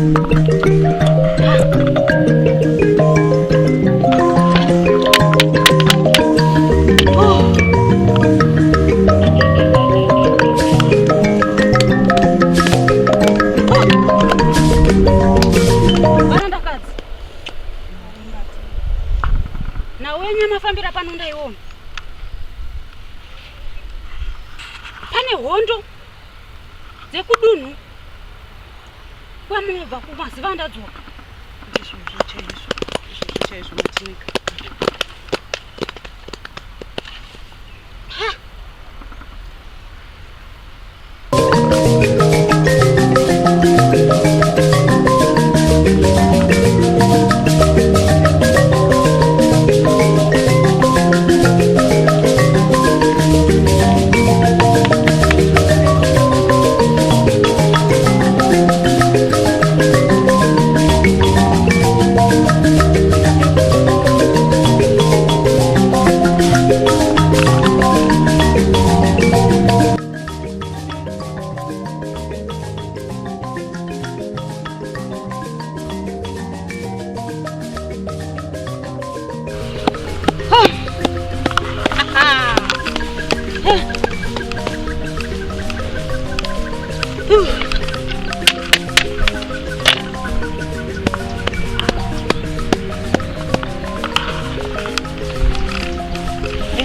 Na wenye mafambira pano ndaiona. Pane hondo dzekudunhu kwamovha kumaziva ndadzoka. Chaizvo Matinika.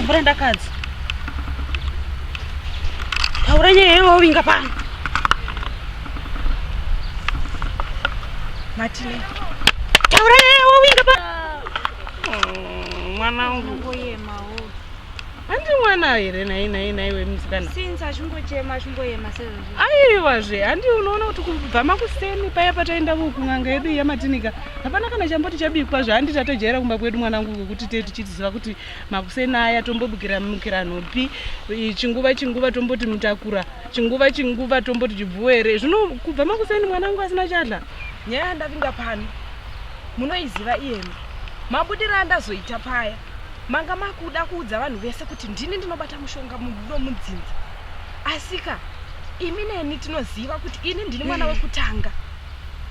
Brenda Kads. Tauranya yeo winga pano. Matine. Tauranya yeo winga pano. Mwana wangu ngoyema ho. Andi mwana ere na iwe msikana. Sinza chungochema sezvo. Aiwa zve, andi unoona kuti kubva makuseni paya pataenda kunganga yedu yaMatinika. Hapana kana chamboti chabikwa zvandi tatojera kumba kwedu mwanangu kuti tichiziva kuti makuseni aya tombobukira mukiranopi, chinguva tomboti mutakura, chinguva tomboti chibvuere. Zvino kubva makuseni mwanangu asina chadla. Nyaya ndavinga pano. Munoiziva iyemi. Mabudira ndazoita paya. Manga makuda kuudza vanhu vese kuti ndini ndinobata mushonga mudzinza. Asika imi neni tinoziva kuti ini ndini mwana wekutanga.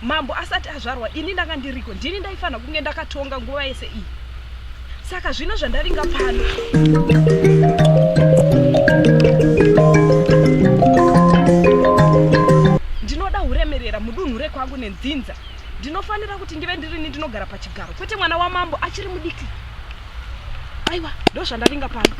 Mambo asati azvarwa ini ndanga ndiriko, ndini ndaifana kunge ndakatonga nguva yese iyi. Saka zvino zvandavinga pano ndinoda uremerera mudunhu rekwangu nenzunza. Ndinofanira kuti ndive ndirini ndinogara pachigaro, kwete mwana wamambo achiri mudiki. Aiwa, ndo zvandavinga pano.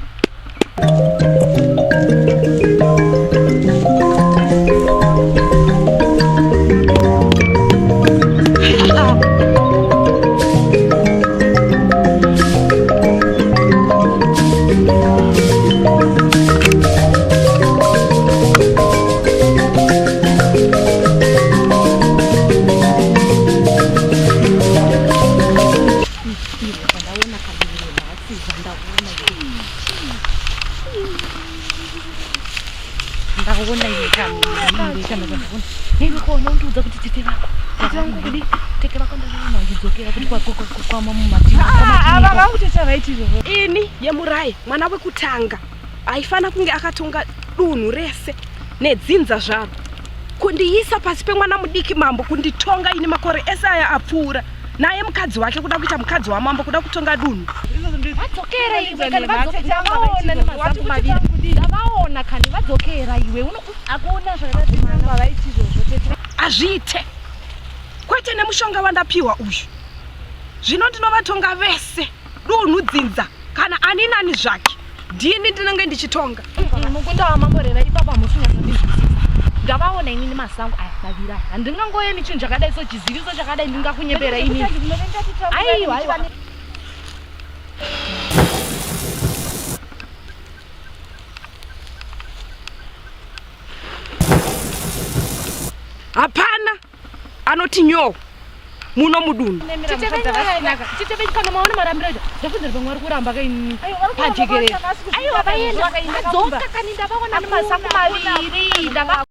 Ndakuona ile kama nini kwa unauza kuti tete vako. Tete vangu kudi teke vako ndazvina ndidzokera kuti kwa mama Matina. Ava vakuteta right izvo. Ini yemurai mwana wekutanga aifana kunge akatonga dunhu rese nedzinza zvaro. Kundiisa pasi pemwana mudiki mambo kunditonga ini makore ese aya apfuura. Naye mukadzi wake kuda kuita mukadzi wamambo kuda kutonga dunhu. Vadzokera iwe kana vaona nemazaku maviri. Vaona kani vadzokera iwe akuona zvakadai vaiti izvozvo tete. Azviite. Kwete nemushonga wandapiwa uyu. Zvino ndinovatonga vese dunhu dzinza kana ani nani zvake. Ndini ndinenge ndichitonga. Mukunda wamambo reva ipapa musunya zvandizvisiza. Ndavaona inini masango aya maviri aya. Handingangoyeni chinhu chakadai sochiziviso chakadai ndingakunyepera inini. Aiwa. Hapana anoti nyo muno mudunhu. Titeve kana maona marambiro ndafunzira pamwe ari kuramba kaini pajekerera. Aiwa vaenda adzoka kani ndavaona nemasaku maviri ndanga